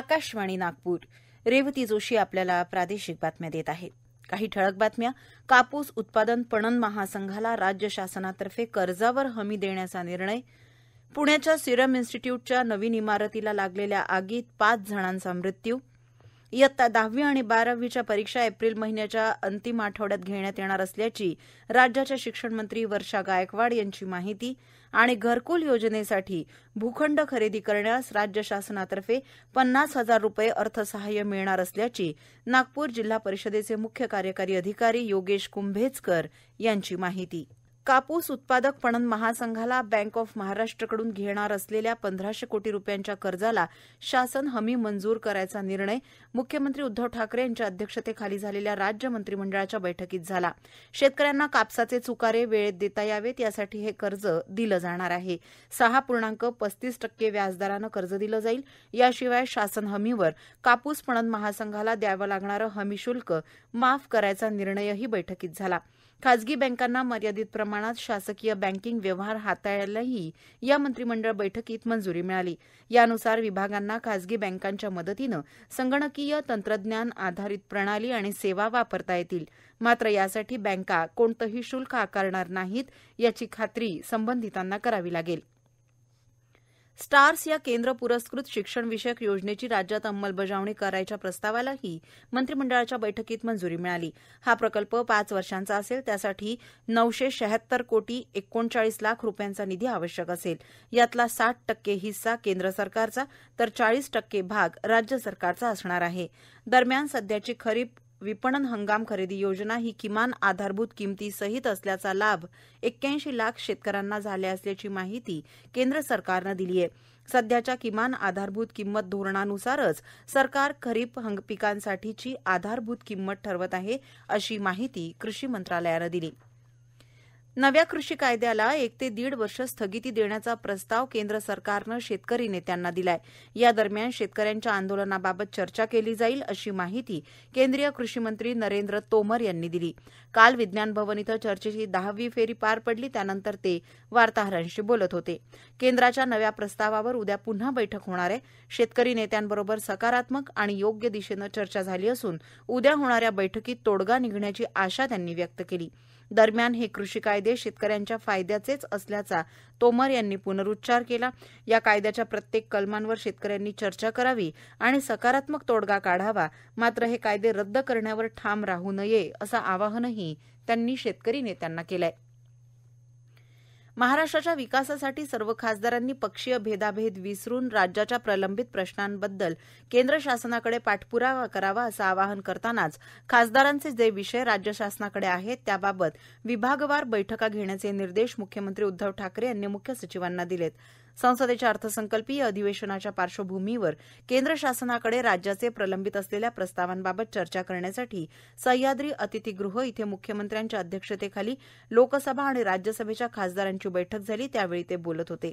आकाशवाणी नागपूर. रेवती जोशी आपल्याला प्रादेशिक बातम्या देत आहे. काही ठळक बातम्या. कापूस उत्पादन पणन महासंघाला राज्य शासनातर्फे कर्जावर हमी देण्याचा निर्णय. पुण्याच्या सिरम इन्स्टिट्यूटच्या नवीन इमारतीला लागलेल्या आगीत 5 जणांचा मृत्यू. इयत्ता 10वी आणि 12वीच्या परीक्षा एप्रिल महिन्याच्या अंतिम आठवड्यात घेण्यात येणार असल्याची राज्याच्या शिक्षण मंत्री वर्षा गायकवाड यांची माहिती. आणि घरकुल योजनेसाठी भूखंड खरेदी करण्यास राज्य शासनातर्फे 50,000 रुपये अर्थसहाय्य मिळणार असल्याची नागपूर जिल्हा परिषदेचे मुख्य कार्यकारी अधिकारी योगेश कुंभेजकर यांची माहिती. कापूस उत्पादक पणन महासंघाला बँक ऑफ महाराष्ट्रकडून घेणार असलेल्या 1500 कोटी रुपयांच्या कर्जाला शासन हमी मंजूर करायचा निर्णय मुख्यमंत्री उद्धव ठाकरे यांच्या अध्यक्षतेखाली झालेल्या राज्य मंत्रिमंडळाच्या बैठकीत झाला. शेतकऱ्यांना कापसाचे चुकारे वेळेत देता यावेत यासाठी हे कर्ज दिलं जाणार आहे. 6.35% व्याजदरानं कर्ज दिलं जाईल. याशिवाय शासन हमीवर कापूस पणन महासंघाला द्यावं लागणारं हमी शुल्क माफ करायचा निर्णयही बैठकीत झाला. खाजगी बँकांना मर्यादित प्रमाणात शासकीय बँकिंग व्यवहार हाताळायलाही या मंत्रिमंडळ बैठकीत मंजुरी मिळाली. यानुसार विभागांना खाजगी बँकांच्या मदतीनं संगणकीय तंत्रज्ञान आधारित प्रणाली आणि सेवा वापरता येतील. मात्र यासाठी बँका कोणतंही शुल्क आकारणार नाहीत याची खात्री संबंधितांना करावी लागेल. स्टार्स या केंद्र पुरस्कृत शिक्षण विषयक योजनेची राज्यात अंमलबजावणी करायच्या प्रस्तावालाही मंत्रिमंडळाच्या बैठकीत मंजुरी मिळाली. हा प्रकल्प 5 वर्षांचा असेल. त्यासाठी 976 कोटी 39 लाख रुपयांचा निधी आवश्यक असेल. यातला 60% हिस्सा केंद्र सरकारचा तर 40% भाग राज्य सरकारचा असणार आहे. दरम्यान सध्याची खरीप विपणन हंगाम खरेदी योजना ही किमान आधारभूत किमतीसहित असल्याचा लाभ 81 लाख शेतकऱ्यांना झाले असल्याची माहिती केंद्र सरकारनं दिली आहे. सध्याच्या किमान आधारभूत किंमत धोरणानुसारच सरकार खरीप पिकांसाठीची आधारभूत किंमत ठरवत आहे अशी माहिती कृषी मंत्रालयानं दिली. नव्या कृषी कायद्याला 1 ते 1.5 वर्ष स्थगिती देण्याचा प्रस्ताव केंद्र सरकारनं शेतकरी नेत्यांना दिलाय. या दरम्यान शेतकऱ्यांच्या आंदोलनाबाबत चर्चा केली जाईल अशी माहिती केंद्रीय कृषी मंत्री नरेंद्र तोमर यांनी दिली. काल विज्ञान भवन इथं चर्चेची 10वी फेरी पार पडली. त्यानंतर ते वार्ताहरांशी बोलत होते. केंद्राच्या नव्या प्रस्तावावर उद्या पुन्हा बैठक होणार आहे. शेतकरी नेत्यांबरोबर सकारात्मक आणि योग्य दिशेनं चर्चा झाली असून उद्या होणाऱ्या बैठकीत तोडगा निघण्याची आशा त्यांनी व्यक्त केली. दरम्यान हे कृषी कायदे शेतकऱ्यांच्या फायद्याचेच असल्याचा तोमर यांनी पुनरुच्चार केला. या कायद्याच्या प्रत्येक कलमांवर शेतकऱ्यांनी चर्चा करावी आणि सकारात्मक तोडगा काढावा. मात्र हे कायदे रद्द करण्यावर ठाम राहू नये असं आवाहनही त्यांनी शेतकरी नेत्यांना केलं आहे. महाराष्ट्राच्या विकासासाठी सर्व खासदारांनी पक्षीय भेदाभेद विसरून राज्याच्या प्रलंबित प्रश्नांबद्दल केंद्र शासनाकडे पाठपुरावा करावा असं आवाहन करतानाच खासदारांचे जे विषय राज्य शासनाकडे आहेत त्याबाबत विभागवार बैठका घेण्याचे निर्देश मुख्यमंत्री उद्धव ठाकरे यांनी मुख्य सचिवांना दिलेत. संसदेच्या अर्थसंकल्पीय अधिवेशनाच्या पार्श्वभूमीवर केंद्र शासनाकडे राज्याचे प्रलंबित असलेल्या प्रस्तावांबाबत चर्चा करण्यासाठी सह्याद्री अतिथीगृह इथे मुख्यमंत्र्यांच्या अध्यक्षतेखाली लोकसभा आणि राज्यसभेच्या खासदारांची बैठक झाली. त्यावेळी ते बोलत होते.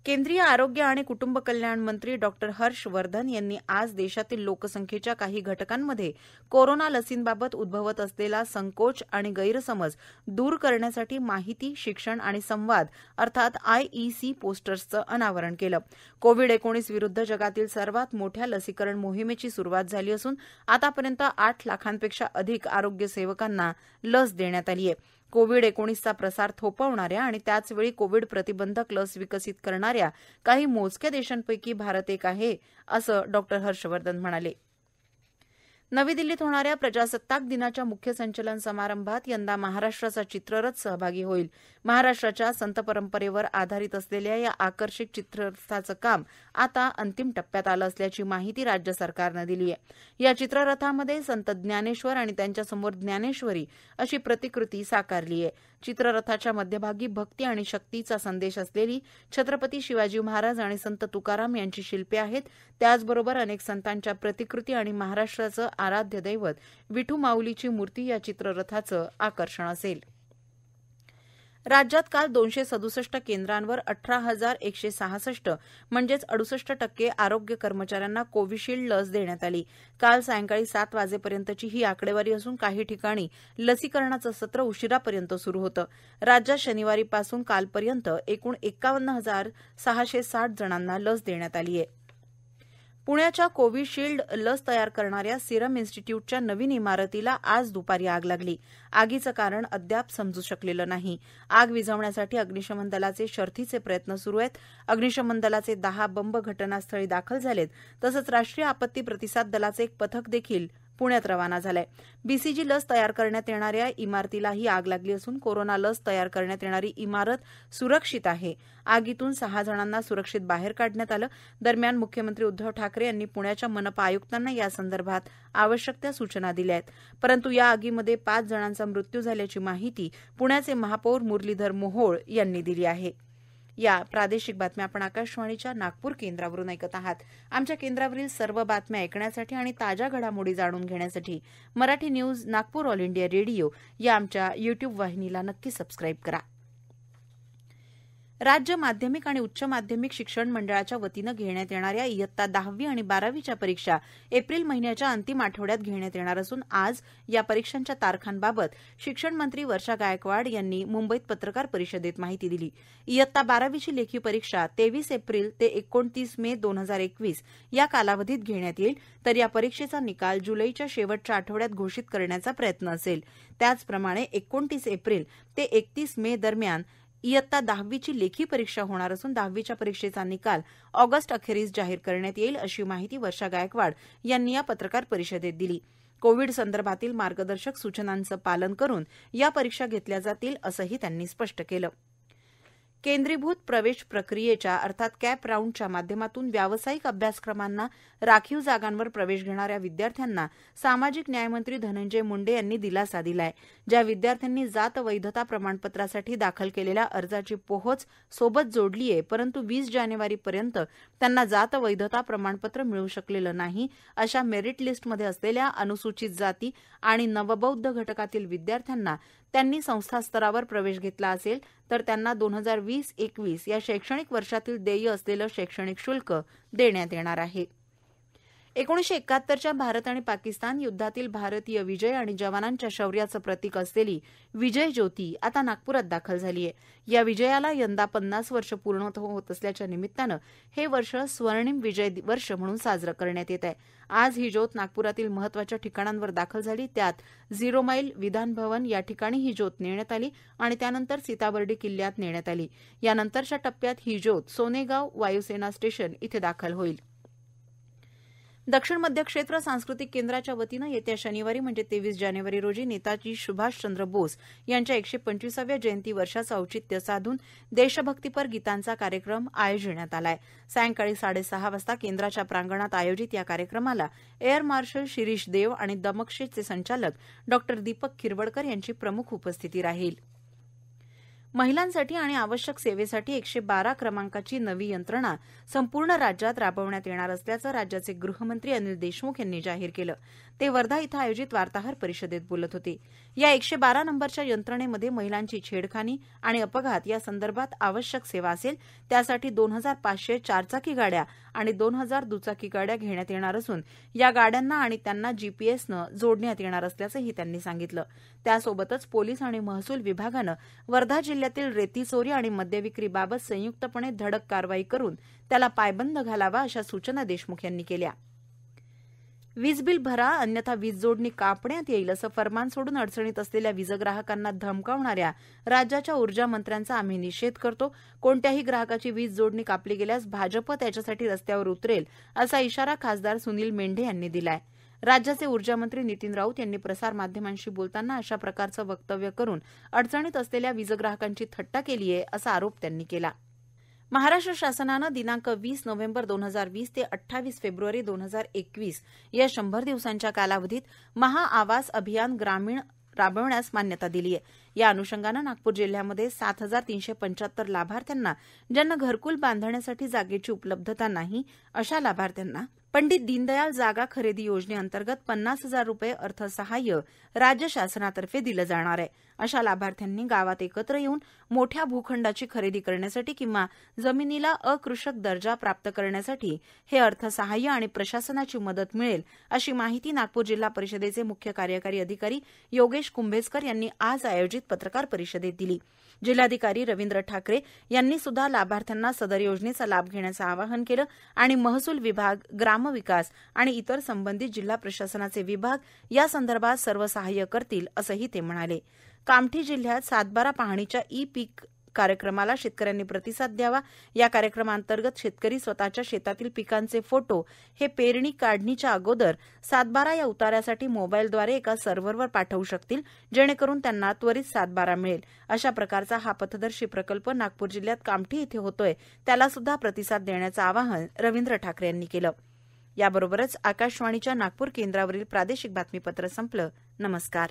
केंद्रीय आरोग्य आणि कुटुंब कल्याण मंत्री डॉक्टर हर्ष वर्धन यांनी आज देशातील लोकसंख्येच्या काही घटकांमध्ये कोरोना लसींबाबत उद्भवत असलेला संकोच आणि गैरसमज दूर करण्यासाठी माहिती, शिक्षण आणि संवाद अर्थात IEC पोस्टर्सचं अनावरण केलं. कोविड-19 विरुद्ध जगातील सर्वात मोठ्या लसीकरण मोहिमेची सुरुवात झाली असून आतापर्यंत 8 लाखांपेक्षा अधिक आरोग्य सेवकांना लस देण्यात आली आहे. कोविड-19चा प्रसार थोपवणाऱ्या आणि त्याचवेळी कोविड प्रतिबंधक लस विकसित करणाऱ्या काही मोजक्या देशांपैकी भारत एक आहे असं डॉक्टर हर्षवर्धन म्हणाले. नवी दिल्लीत होणाऱ्या प्रजासत्ताक दिनाच्या मुख्य संचलन समारंभात यंदा महाराष्ट्राचा चित्ररथ सहभागी होईल. महाराष्ट्राच्या संत परंपरेवर आधारित असलेल्या या आकर्षक चित्ररथाचं काम आता अंतिम टप्प्यात आलं असल्याची माहिती राज्य सरकारनं दिली आहे. या चित्ररथामध्ये संत ज्ञानेश्वर आणि त्यांच्यासमोर ज्ञानेश्वरी अशी प्रतिकृती साकारली आहे. चित्ररथाच्या मध्यभागी भक्ती आणि शक्तीचा संदेश असलेली छत्रपती शिवाजी महाराज आणि संत तुकाराम यांची शिल्पे आहेत. त्याचबरोबर अनेक संतांच्या प्रतिकृती आणि महाराष्ट्राचं आराध्य दैवत विठू माऊलीची मूर्ती या चित्ररथाचं आकर्षण असेल. राज्यात काल 267 केंद्रांवर 18,166 म्हणजेच 68% आरोग्य कर्मचाऱ्यांना कोविशिल्ड लस देण्यात आली. काल सायंकाळी 7 वाजेपर्यंतची ही आकडेवारी असून काही ठिकाणी लसीकरणाचं सत्र उशिरापर्यंत सुरू होतं. राज्यात शनिवारीपासून कालपर्यंत एकूण 51,660 जणांना लस देण्यात आली आहे. पुण्याच्या कोविशिल्ड लस तयार करणाऱ्या सिरम इन्स्टिट्यूटच्या नवीन इमारतीला आज दुपारी आग लागली. आगीचं कारण अद्याप समजू शकलेलं नाही. आग विझवण्यासाठी अग्निशमन दलाचे शर्थीचे प्रयत्न सुरू आहेत. अग्निशमन दलाचे 10 बंब घटनास्थळी दाखल झालेत. तसंच राष्ट्रीय आपत्ती प्रतिसाद दलाचे एक पथक देखील पुण्यात रवाना झालंय. बीसीजी लस तयार करण्यात येणाऱ्या इमारतीलाही आग लागली असून कोरोना लस तयार करण्यात येणारी इमारत सुरक्षित आहे. आगीतून 6 जणांना सुरक्षित बाहेर काढण्यात आलं. दरम्यान मुख्यमंत्री उद्धव ठाकरे यांनी पुण्याच्या मनपा आयुक्तांना यासंदर्भात आवश्यक त्या सूचना दिल्या आहेत. परंतु या आगीमध्ये 5 जणांचा मृत्यू झाल्याची माहिती पुण्याचे महापौर मुरलीधर मोहोळ यांनी दिली आहे. या प्रादेशिक बातम्या आपण आकाशवाणीच्या नागपूर केंद्रावरून ऐकत आहात. आमच्या केंद्रावरील सर्व बातम्या ऐकण्यासाठी आणि ताज्या घडामोडी जाणून घेण्यासाठी Marathi news Nagpur all India radio या आमच्या युट्यूब वाहिनीला नक्की सबस्क्राईब करा. राज्य माध्यमिक आणि उच्च माध्यमिक शिक्षण मंडळाच्या वतीनं घेण्यात येणाऱ्या इयत्ता 10वी आणि 12वीच्या परीक्षा एप्रिल महिन्याच्या अंतिम आठवड्यात घेण्यात येणार असून आज या परीक्षांच्या तारखांबाबत शिक्षण मंत्री वर्षा गायकवाड यांनी मुंबईत पत्रकार परिषदेत माहिती दिली. इयत्ता 12वीची लेखी परीक्षा 23 एप्रिल ते 29 मे 2021 या कालावधीत घेण्यात येईल. तर या परीक्षेचा निकाल जुलैच्या शेवटच्या आठवड्यात घोषित करण्याचा प्रयत्न असेल. त्याचप्रमाणे 29 एप्रिल ते 31 मे दरम्यान इयत्ता 10वीची लेखी परीक्षा होणार असून 10वीच्या परीक्षेचा निकाल ऑगस्ट अखेरीस जाहीर करण्यात येईल अशी माहिती वर्षा गायकवाड यांनी या पत्रकार परिषदेत दिली. कोविड संदर्भातील मार्गदर्शक सूचनांचं पालन करून या परीक्षा घेतल्या जातील असंही त्यांनी स्पष्ट केलं. केंद्रीभूत प्रवेश प्रक्रियेच्या अर्थात कॅप राऊंडच्या माध्यमातून व्यावसायिक अभ्यासक्रमांना राखीव जागांवर प्रवेश घेणाऱ्या विद्यार्थ्यांना सामाजिक न्यायमंत्री धनंजय मुंडे यांनी दिलासा दिलाय. ज्या विद्यार्थ्यांनी जात वैधता प्रमाणपत्रासाठी दाखल केलेल्या अर्जाची पोहोच सोबत जोडली आहे परंतु 20 जानेवारीपर्यंत त्यांना जात वैधता प्रमाणपत्र मिळू शकलेलं नाही अशा मेरिट लिस्टमध्ये असलेल्या अनुसूचित जाती आणि नवबौद्ध घटकातील विद्यार्थ्यांना त्यांनी संस्था स्तरावर प्रवेश घेतला असेल तर त्यांना 2020-21 या शैक्षणिक वर्षातील देय असलेलं शैक्षणिक शुल्क देण्यात येणार आहे. 1971च्या भारत आणि पाकिस्तान युद्धातील भारतीय विजय आणि जवानांच्या शौर्याचं प्रतीक असलेली विजय ज्योती आता नागपुरात दाखल झाली आहे. या विजयाला यंदा 50 वर्ष पूर्ण होत असल्याच्या निमित्तानं हे वर्ष स्वर्णिम विजय वर्ष म्हणून साजरं करण्यात येत आहे. आज ही ज्योत नागपुरातील महत्त्वाच्या ठिकाणांवर दाखल झाली. त्यात 0 मैल विधान भवन या ठिकाणी ही ज्योत नेण्यात आली आणि त्यानंतर सीताबर्डी किल्ल्यात नेण्यात आली. यानंतरच्या टप्प्यात ही ज्योत सोनेगाव वायुसेना स्टेशन इथे दाखल होईल. दक्षिण मध्य क्षेत्र सांस्कृतिक केंद्राच्या वतीनं येत्या शनिवारी म्हणजे 23 जानेवारी रोजी नेताजी सुभाषचंद्र बोस यांच्या 125व्या जयंती वर्षाचं औचित्य साधून देशभक्तीपर गीतांचा कार्यक्रम आयोजण्यात आला आहे. सायंकाळी 6:30 वाजता केंद्राच्या प्रांगणात आयोजित या कार्यक्रमाला एअर मार्शल शिरीष देव आणि दमकशेचे संचालक डॉ. दीपक खिरवडकर यांची प्रमुख उपस्थिती राहील. महिलांसाठी आणि आवश्यक सेवेसाठी 112 क्रमांकाची नवी यंत्रणा संपूर्ण राज्यात राबवण्यात येणार असल्याचं राज्याचे गृहमंत्री अनिल देशमुख यांनी जाहीर केलं. ते वर्धा इथं आयोजित वार्ताहर परिषदेत बोलत होते. या 112 नंबरच्या यंत्रणेमध्ये महिलांची छेडखानी आणि अपघात या संदर्भात आवश्यक सेवा असेल. त्यासाठी 2500 चारचाकी गाड्या आणि 2000 दुचाकी गाड्या घेण्यात येणार असून या गाड्यांना आणि त्यांना जीपीएसनं जोडण्यात येणार असल्याचंही त्यांनी सांगितलं. त्यासोबतच पोलीस आणि महसूल विभागानं वर्धा जिल्ह्यातील रेती चोरी आणि मद्यविक्रीबाबत संयुक्तपणे धडक कारवाई करून त्याला पायबंद घालावा अशा सूचना देशमुख यांनी केल्या. वीज बिल भरा अन्यथा वीज जोडणी कापण्यात येईल असं फरमान सोडून अडचणीत असलेल्या वीजग्राहकांना धमकावणाऱ्या राज्याच्या ऊर्जा मंत्र्यांचा आम्ही निषेध करतो. कोणत्याही ग्राहकाची वीज जोडणी कापली गेल्यास भाजप त्याच्यासाठी रस्त्यावर उतरेल असा इशारा खासदार सुनील मेंढे यांनी दिलाय. राज्याचे ऊर्जामंत्री नितीन राऊत यांनी प्रसारमाध्यमांशी बोलताना अशा प्रकारचं वक्तव्य करून अडचणीत असलेल्या वीजग्राहकांची थट्टा केली आहे असा आरोप त्यांनी केला. महाराष्ट्र शासनानं दिनांक 20 नोव्हेंबर 2020 ते 28 फेब्रुवारी 2021 या 100 दिवसांच्या कालावधीत महाआवास अभियान ग्रामीण राबवण्यास मान्यता दिली आहे. या अनुषंगानं नागपूर जिल्ह्यामध्ये 7375 लाभार्थ्यांना ज्यांना घरकुल बांधण्यासाठी जागेची उपलब्धता नाही अशा लाभार्थ्यांना पंडित दीनदयाल जागा खरेदी योजनेअंतर्गत 50,000 रुपये अर्थसहाय्य राज्य शासनातर्फे दिलं जाणार आहे. अशा लाभार्थ्यांनी गावात एकत्र येऊन मोठ्या भूखंडाची खरेदी करण्यासाठी किंवा जमिनीला अकृषक दर्जा प्राप्त करण्यासाठी हे अर्थसहाय्य आणि प्रशासनाची मदत मिळेल अशी माहिती नागपूर जिल्हा परिषदेचे मुख्य कार्यकारी अधिकारी योगेश कुंभेजकर यांनी आज आयोजित पत्रकार परिषदेत दिली. जिल्हाधिकारी रवींद्र ठाकरे यांनी सुद्धा लाभार्थ्यांना सदर योजनेचा लाभ घेण्याचं आवाहन केलं आणि महसूल विभाग, ग्रामविकास आणि इतर संबंधित जिल्हा प्रशासनाचे विभाग या संदर्भात सर्व सहाय्य करतील असंही ते म्हणाले. कामठी जिल्ह्यात सातबारा पाहणीच्या ई-पीक कार्यक्रमाला शेतकऱ्यांनी प्रतिसाद द्यावा. या कार्यक्रमांतर्गत शेतकरी स्वतःच्या शेतातील पिकांचे फोटो हे पेरणी काढणीच्या अगोदर सातबारा या उतार्यासाठी मोबाईलद्वारे एका सर्व्हरवर पाठवू शकतील, जेणेकरून त्यांना त्वरित सातबारा मिळेल. अशा प्रकारचा हा पथदर्शी प्रकल्प नागपूर जिल्ह्यात कामठी इथे होतोय, त्याला सुद्धा प्रतिसाद देण्याचं आवाहन रवींद्र ठाकरे यांनी केलं. याबरोबरच आकाशवाणीच्या नागपूर केंद्रावरील प्रादेशिक बातमीपत्र संपलं. नमस्कार.